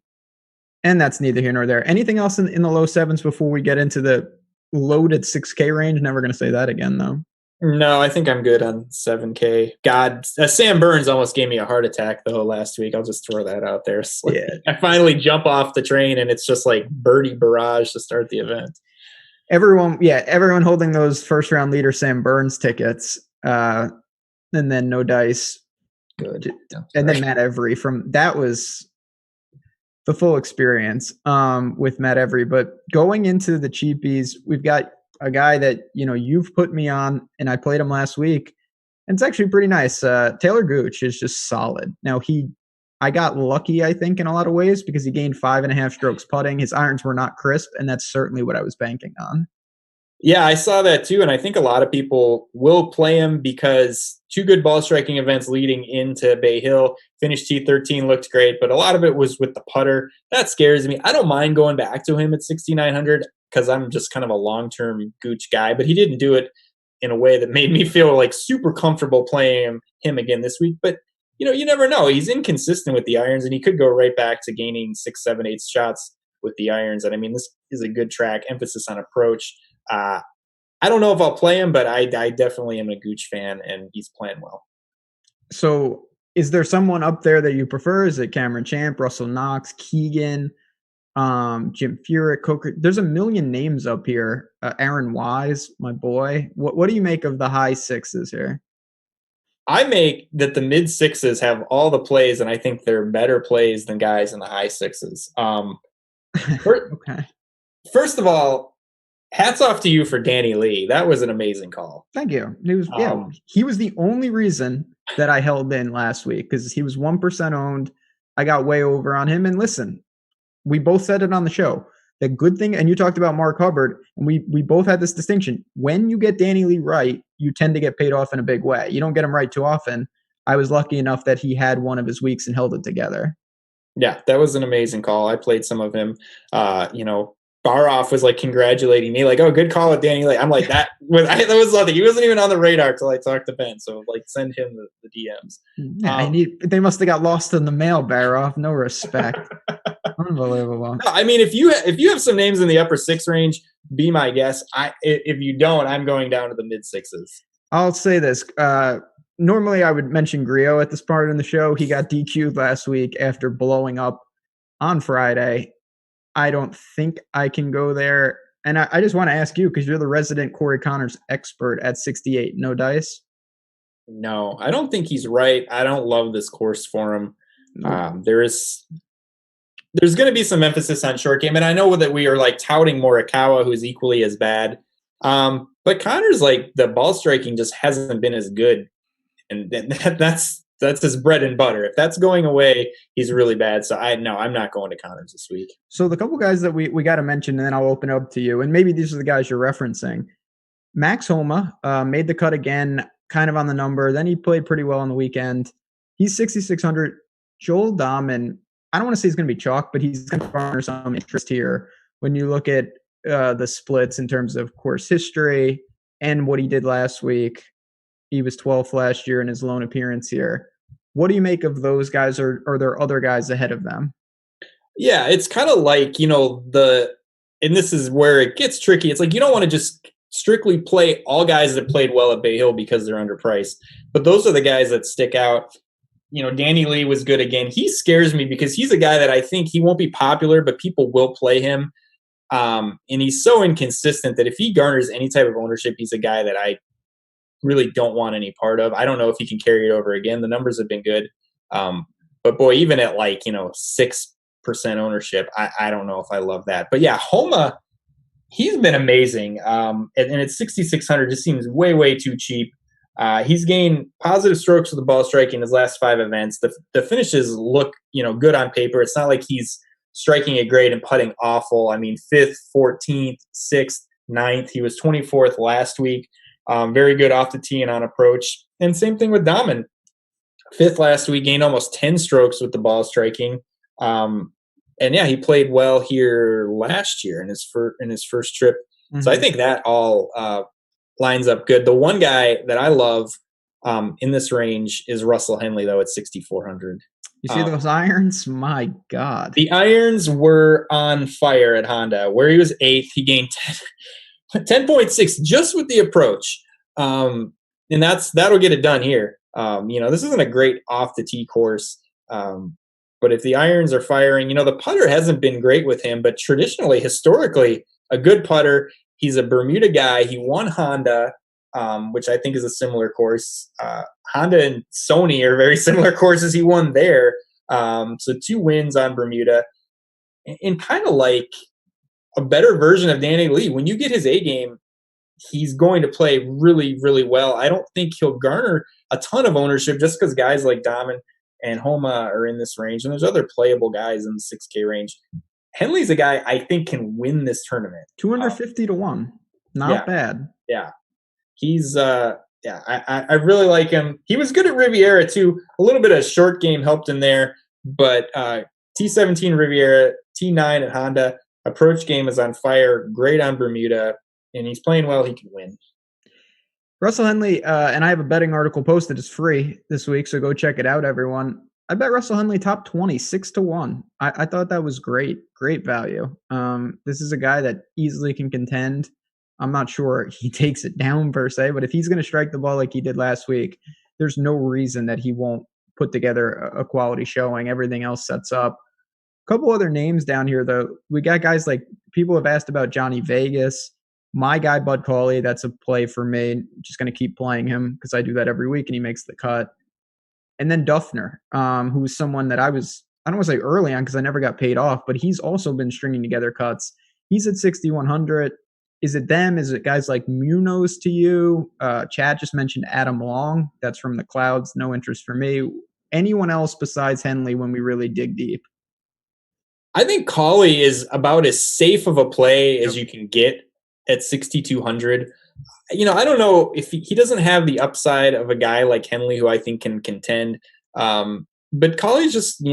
and that's neither here nor there. Anything else in the low 7s before we get into the loaded 6K range? Never going to say that again, though. No, I think I'm good on 7K. God, Sam Burns almost gave me a heart attack, though, last week. I'll just throw that out there. I finally jump off the train, and it's just like birdie barrage to start the event. Everyone holding those first-round leader Sam Burns tickets, and then no dice. Good. And then Matt Every that was the full experience with Matt Every. But going into the cheapies, we've got a guy that you've put me on, and I played him last week, and it's actually pretty nice. Taylor Gooch is just solid. Now I got lucky, I think, in a lot of ways because he gained 5.5 strokes putting. His irons were not crisp, and that's certainly what I was banking on. Yeah, I saw that too, and I think a lot of people will play him because 2 good ball striking events leading into Bay Hill. Finished T13, looked great, but a lot of it was with the putter. That scares me. I don't mind going back to him at 6,900 because I'm just kind of a long-term Gooch guy, but he didn't do it in a way that made me feel like super comfortable playing him again this week. But you never know. He's inconsistent with the irons, and he could go right back to gaining 6, 7, 8 shots with the irons. And this is a good track, emphasis on approach. I don't know if I'll play him, but I definitely am a Gooch fan, and he's playing well. So is there someone up there that you prefer? Is it Cameron Champ, Russell Knox, Keegan, Jim Furyk, Coker? There's a million names up here. Aaron Wise, my boy. What do you make of the high 6s here? I make that the mid 6s have all the plays, and I think they're better plays than guys in the high 6s. Okay. First of all, hats off to you for Danny Lee. That was an amazing call. Thank you. He was the only reason that I held in last week because he was 1% owned. I got way over on him. And listen, we both said it on the show. The good thing, and you talked about Mark Hubbard, and we both had this distinction. When you get Danny Lee right, you tend to get paid off in a big way. You don't get him right too often. I was lucky enough that he had one of his weeks and held it together. Yeah, that was an amazing call. I played some of him. Baroff was like congratulating me, like, "Oh, good call with Danny Lee." I'm like, that was nothing. He wasn't even on the radar till I talked to Ben. So like, send him the DMs. Yeah, they must have got lost in the mail, Baroff. No respect. Unbelievable. No, if you have some names in the upper 6 range, be my guest. If you don't, I'm going down to the mid 6s. I'll say this. Normally, I would mention Griot at this part in the show. He got DQ'd last week after blowing up on Friday. I don't think I can go there. And I just want to ask you, because you're the resident Corey Connors expert at 68. No dice? No, I don't think he's right. I don't love this course for him. Nope. There's going to be some emphasis on short game. And I know that we are like touting Morikawa, who's equally as bad. But Connors, like, the ball striking just hasn't been as good. And that's his bread and butter. If that's going away, he's really bad. So I'm not going to Connors this week. So the couple guys that we got to mention, and then I'll open it up to you, and maybe these are the guys you're referencing. Max Homa made the cut again, kind of on the number. Then he played pretty well on the weekend. He's 6,600. Joel Dahman, I don't want to say he's going to be chalk, but he's going to garner some interest here when you look at the splits in terms of course history and what he did last week. He was 12th last year in his lone appearance here. What do you make of those guys, or are there other guys ahead of them? Yeah, it's kind of like, and this is where it gets tricky. It's like you don't want to just strictly play all guys that played well at Bay Hill because they're underpriced. But those are the guys that stick out. Danny Lee was good again. He scares me because he's a guy that I think he won't be popular, but people will play him. And he's so inconsistent that if he garners any type of ownership, he's a guy that I really don't want any part of. I don't know if he can carry it over again. The numbers have been good. But boy, even at 6% ownership, I don't know if I love that. But yeah, Homa, he's been amazing. And at 6,600 just seems way, way too cheap. He's gained positive strokes with the ball striking in his last 5 events. The finishes look, good on paper. It's not like he's striking it great and putting awful. I mean, 5th, 14th, 6th, 9th. He was 24th last week. Very good off the tee and on approach. And same thing with Dahmen. 5th last week, gained almost 10 strokes with the ball striking. And yeah, he played well here last year in his first trip. Mm-hmm. So I think that all lines up good. The one guy that I love in this range is Russell Henley, though, at 6,400. You see those irons? My God. The irons were on fire at Honda. Where he was 8th, he gained 10.6 just with the approach. And that'll get it done here. This isn't a great off-the-tee course. But if the irons are firing, the putter hasn't been great with him, but traditionally, historically, a good putter. He's a Bermuda guy. He won Honda, which I think is a similar course. Honda and Sony are very similar courses. He won there. So 2 wins on Bermuda. And kind of like a better version of Danny Lee. When you get his A game, he's going to play really, really well. I don't think he'll garner a ton of ownership just because guys like Dahmen and Homa are in this range. And there's other playable guys in the 6K range. Henley's a guy I think can win this tournament. 250 to 1. Not bad. Yeah. He's I really like him. He was good at Riviera too. A little bit of short game helped him there, but T17 Riviera, T9 at Honda, approach game is on fire, great on Bermuda, and he's playing well. He can win. Russell Henley, and I have a betting article posted. It's free this week, so go check it out, everyone. I bet Russell Henley top 20, 6 to 1. I thought that was great value. This is a guy that easily can contend. I'm not sure he takes it down per se, but if he's going to strike the ball like he did last week, there's no reason that he won't put together a quality showing. Everything else sets up. A couple other names down here, though. We got guys like, people have asked about Johnny Vegas. My guy, Bud Cauley, that's a play for me. I'm just going to keep playing him because I do that every week and he makes the cut. And then Duffner, who's someone that I don't want to say early on because I never got paid off, but he's also been stringing together cuts. He's at 6,100. Is it them? Is it guys like Munoz to you? Chad just mentioned Adam Long. That's from the Clouds. No interest for me. Anyone else besides Henley when we really dig deep? I think Cauley is about as safe of a play as you can get at 6,200. I don't know if he doesn't have the upside of a guy like Henley, who I think can contend. But Cauley's just,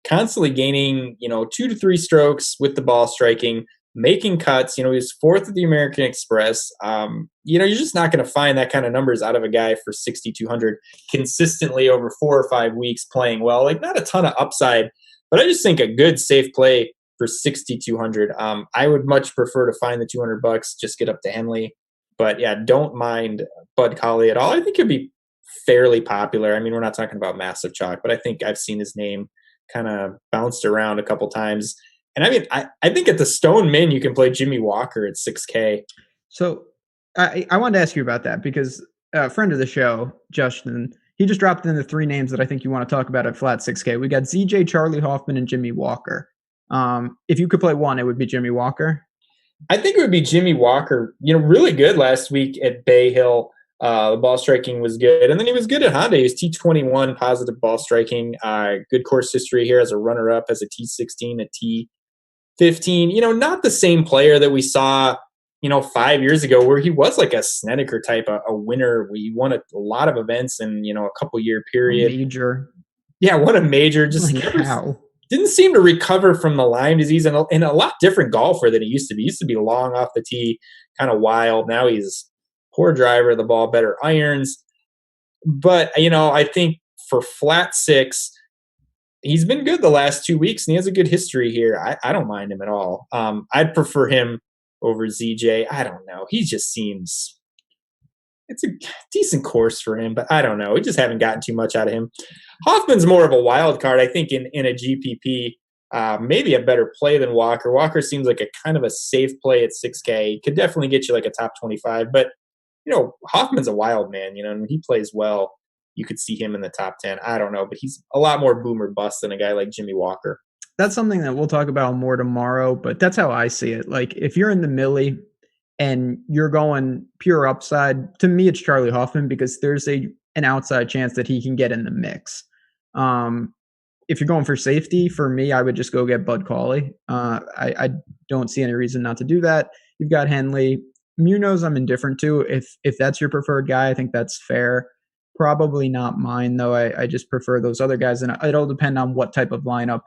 constantly gaining, 2 to 3 strokes with the ball striking, making cuts. He was 4th at the American Express. You're just not going to find that kind of numbers out of a guy for 6,200 consistently over 4 or 5 weeks playing well. Not a ton of upside, but I just think a good safe play for 6,200. I would much prefer to find the $200, just get up to Henley. But yeah, don't mind Bud Cauley at all. I think he'd be fairly popular. I mean, we're not talking about massive chalk, but I think I've seen his name kind of bounced around a couple times. And I mean, I think at the Stone Min, you can play Jimmy Walker at 6K. So I wanted to ask you about that because a friend of the show, Justin, he just dropped in the 3 names that I think you want to talk about at flat 6K. We got ZJ, Charlie Hoffman, and Jimmy Walker. If you could play one, it would be Jimmy Walker. I think it would be Jimmy Walker. Really good last week at Bay Hill. The ball striking was good. And then he was good at Honda. He was T21, positive ball striking. Good course history here as a runner-up, as a T16, a T15. Not the same player that we saw, 5 years ago where he was like a Snedeker type, a winner. We won a lot of events in, a couple-year period. Major. Yeah, what a major. Just didn't seem to recover from the Lyme disease, and a lot different golfer than he used to be. He used to be long off the tee, kind of wild. Now he's poor driver of the ball, better irons. But, I think for flat 6, he's been good the last 2 weeks, and he has a good history here. I don't mind him at all. I'd prefer him over ZJ. I don't know. He just seems – it's a decent course for him, but I don't know. We just haven't gotten too much out of him. Hoffman's more of a wild card, I think, in a GPP. Maybe a better play than Walker. Walker seems like a kind of a safe play at 6K. He could definitely get you like a top 25, but Hoffman's a wild man, and he plays well. You could see him in the top 10. I don't know, but he's a lot more boom or bust than a guy like Jimmy Walker. That's something that we'll talk about more tomorrow, but that's how I see it. Like, if you're in the millie and you're going pure upside, to me, it's Charlie Hoffman, because there's an outside chance that he can get in the mix. If you're going for safety, for me, I would just go get Bud Cauley. I don't see any reason not to do that. You've got Henley. Munoz I'm indifferent to. If that's your preferred guy, I think that's fair. Probably not mine, though. I just prefer those other guys, and it'll depend on what type of lineup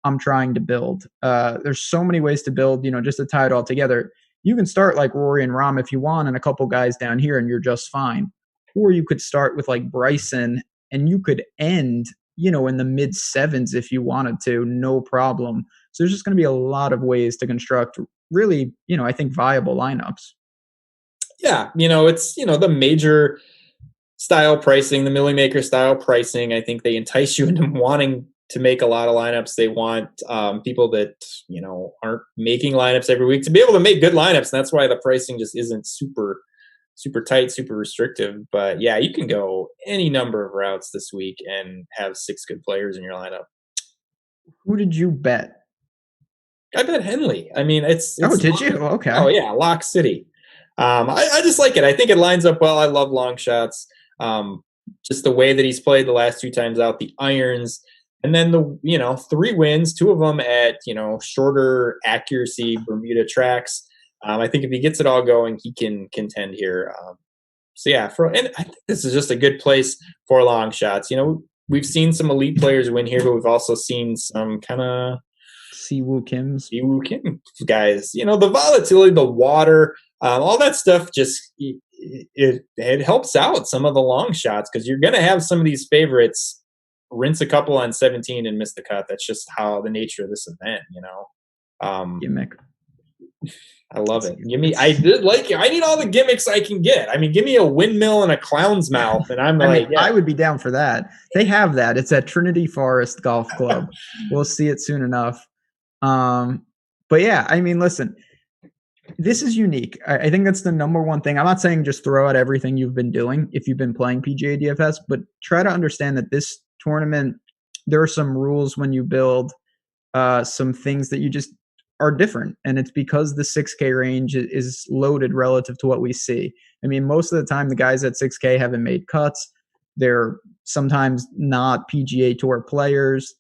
I'm trying to build. There's so many ways to build, just to tie it all together. You can start like Rory and Rahm if you want, and a couple guys down here, and you're just fine. Or you could start with like Bryson, and you could end, in the mid 7s if you wanted to, no problem. So there's just going to be a lot of ways to construct really, I think viable lineups. Yeah, it's, the major style pricing, the Millie Maker style pricing. I think they entice you into wanting to make a lot of lineups. They want people that, aren't making lineups every week to be able to make good lineups. And that's why the pricing just isn't super, super tight, super restrictive. But yeah, you can go any number of routes this week and have 6 good players in your lineup. Who did you bet? I bet Henley. I mean, it's did you? Okay. Oh yeah, Lock City. I just like it. I think it lines up well. I love long shots. Just the way that he's played the last 2 times out, the irons, and then the 3 wins, 2 of them at shorter accuracy Bermuda tracks. I think if he gets it all going, he can contend here. So yeah, and I think this is just a good place for long shots. We've seen some elite players win here, but we've also seen some kind of Siwoo Kim guys. The volatility, the water, all that stuff just it helps out some of the long shots, because you're going to have some of these favorites rinse a couple on 17 and miss the cut. That's just how the nature of this event, Gimmick. I love it. I need all the gimmicks I can get. I mean, give me a windmill and a clown's mouth, and I would be down for that. They have that. It's at Trinity Forest Golf Club. We'll see it soon enough. But yeah, I mean, listen, this is unique. I think that's the number one thing. I'm not saying just throw out everything you've been doing if you've been playing PGA DFS, but try to understand that this tournament, there are some rules when you build, some things that you just are different. And it's because the 6K range is loaded relative to what we see. I mean, most of the time, the guys at 6K haven't made cuts. They're sometimes not PGA Tour players.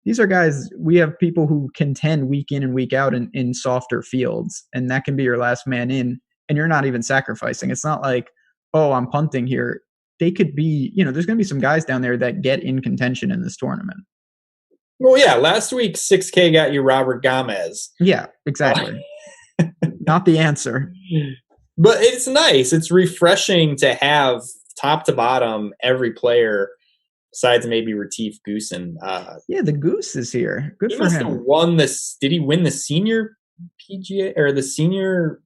These are guys, we have people who contend week in and week out in softer fields, and that can be your last man in, and you're not even sacrificing. It's not like, oh, I'm punting here. They could be, there's going to be some guys down there that get in contention in this tournament. Well, yeah, last week 6K got you Robert Gomez. Yeah, exactly. Not the answer. But it's nice. It's refreshing to have top to bottom every player, besides maybe Retief Goosen. Yeah, the Goose is here. Good for him. Did he win the senior PGA or the senior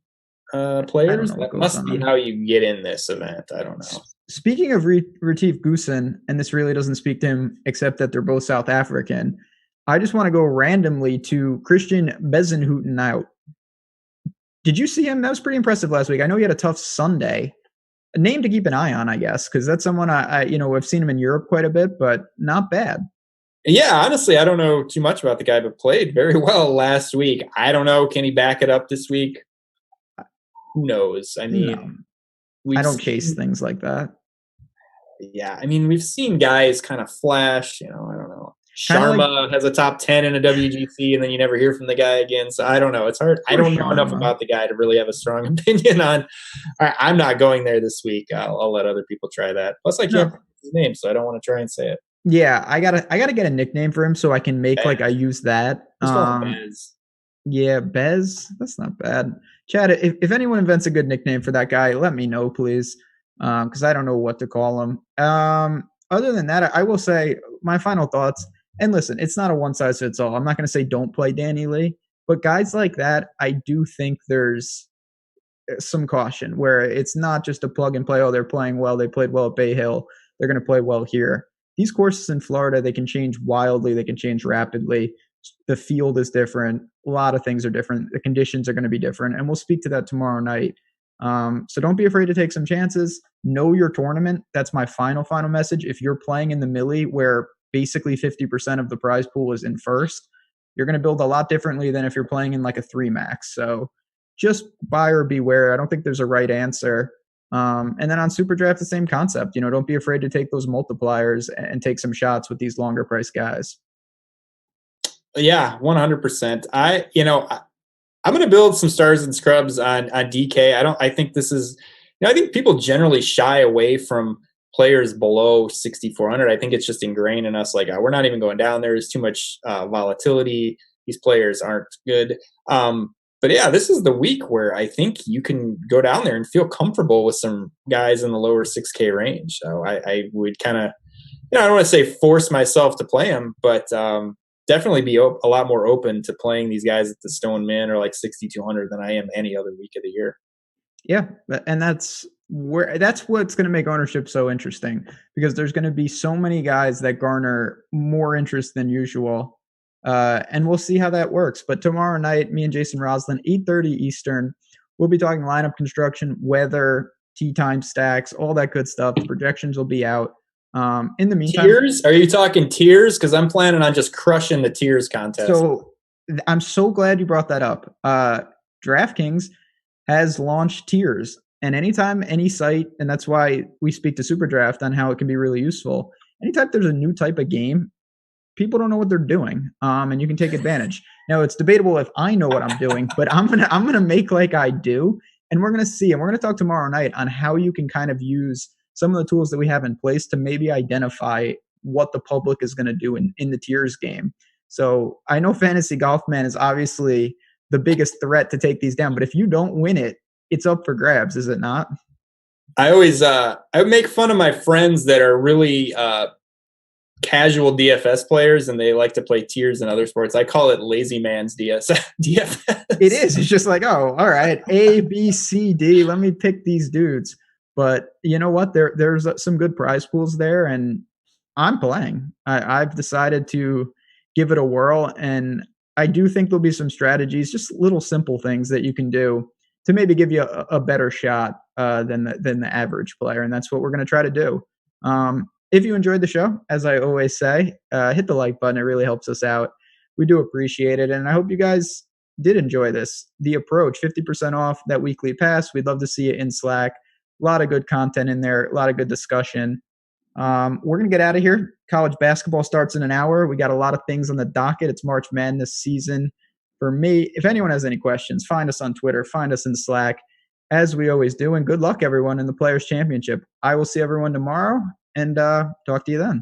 players? That must be how you get in this event. I don't know. Speaking of Retief Goosen, and this really doesn't speak to him except that they're both South African, I just want to go randomly to Christian Bezenhouten out. Did you see him? That was pretty impressive last week. I know he had a tough Sunday. A name to keep an eye on, I guess, because that's someone I've seen him in Europe quite a bit, but not bad. Yeah, honestly, I don't know too much about the guy, but played very well last week. I don't know. Can he back it up this week? Who knows? I mean, I don't chase things like that. Yeah, I mean, we've seen guys kind of flash, I don't know. Sharma has a top 10 in a WGC, and then you never hear from the guy again. So I don't know. It's hard. I don't know enough about the guy to really have a strong opinion on. I'm not going there this week. I'll let other people try that. Plus, I can't remember his name, so I don't want to try and say it. Yeah, I gotta get a nickname for him so I can make like I use that. Just call him Bez. Yeah, Bez. That's not bad. Chad, if anyone invents a good nickname for that guy, let me know, please, because I don't know what to call him. Other than that, I will say my final thoughts. And listen, it's not a one size fits all. I'm not going to say don't play Danny Lee, but guys like that, I do think there's some caution where it's not just a plug and play. Oh, they're playing well. They played well at Bay Hill. They're going to play well here. These courses in Florida, they can change wildly. They can change rapidly. The field is different. A lot of things are different. The conditions are going to be different. And we'll speak to that tomorrow night. So don't be afraid to take some chances. Know your tournament. That's my final message. If you're playing in the Millie where basically 50% of the prize pool is in first, you're going to build a lot differently than if you're playing in like a 3 max. So just buyer beware. I don't think there's a right answer. And then on Super Draft, the same concept. Don't be afraid to take those multipliers and take some shots with these longer price guys. Yeah, 100%. I'm going to build some stars and scrubs on DK. I think this is, I think people generally shy away from players below 6,400. I think it's just ingrained in us. Like, we're not even going down there. There's too much volatility. These players aren't good. But yeah, this is the week where I think you can go down there and feel comfortable with some guys in the lower 6K range. So I would kind of, I don't want to say force myself to play them, but definitely be a lot more open to playing these guys at the Stone Min or like 6,200 than I am any other week of the year. Yeah, and that's what's going to make ownership so interesting, because there's going to be so many guys that garner more interest than usual. And we'll see how that works. But tomorrow night, me and Jason Roslin, 8:30 Eastern, we'll be talking lineup construction, weather, tee time stacks, all that good stuff. The projections will be out. In the meantime, tiers? Are you talking tiers? Because I'm planning on just crushing the tiers contest. So I'm so glad you brought that up. DraftKings has launched tiers, and anytime any site, and that's why we speak to Super Draft on how it can be really useful. Anytime there's a new type of game, people don't know what they're doing, and you can take advantage. Now, it's debatable if I know what I'm doing, but I'm gonna make like I do, and we're gonna see, and we're gonna talk tomorrow night on how you can kind of use some of the tools that we have in place to maybe identify what the public is going to do in the tiers game. So I know fantasygolfman is obviously the biggest threat to take these down, but if you don't win it, it's up for grabs, is it not? I always I make fun of my friends that are really casual DFS players and they like to play tiers in other sports. I call it lazy man's DFS. It is. It's just like, oh, all right, A, B, C, D. Let me pick these dudes. But you know what? There's some good prize pools there, and I'm playing. I've decided to give it a whirl, and I do think there'll be some strategies, just little simple things that you can do to maybe give you a better shot than the average player, and that's what we're going to try to do. If you enjoyed the show, as I always say, hit the like button. It really helps us out. We do appreciate it, and I hope you guys did enjoy this. The approach, 50% off that weekly pass. We'd love to see it in Slack. A lot of good content in there, a lot of good discussion. We're going to get out of here. College basketball starts in an hour. We got a lot of things on the docket. It's March Madness season for me. If anyone has any questions, find us on Twitter, find us in Slack, as we always do. And good luck, everyone, in the Players Championship. I will see everyone tomorrow, and talk to you then.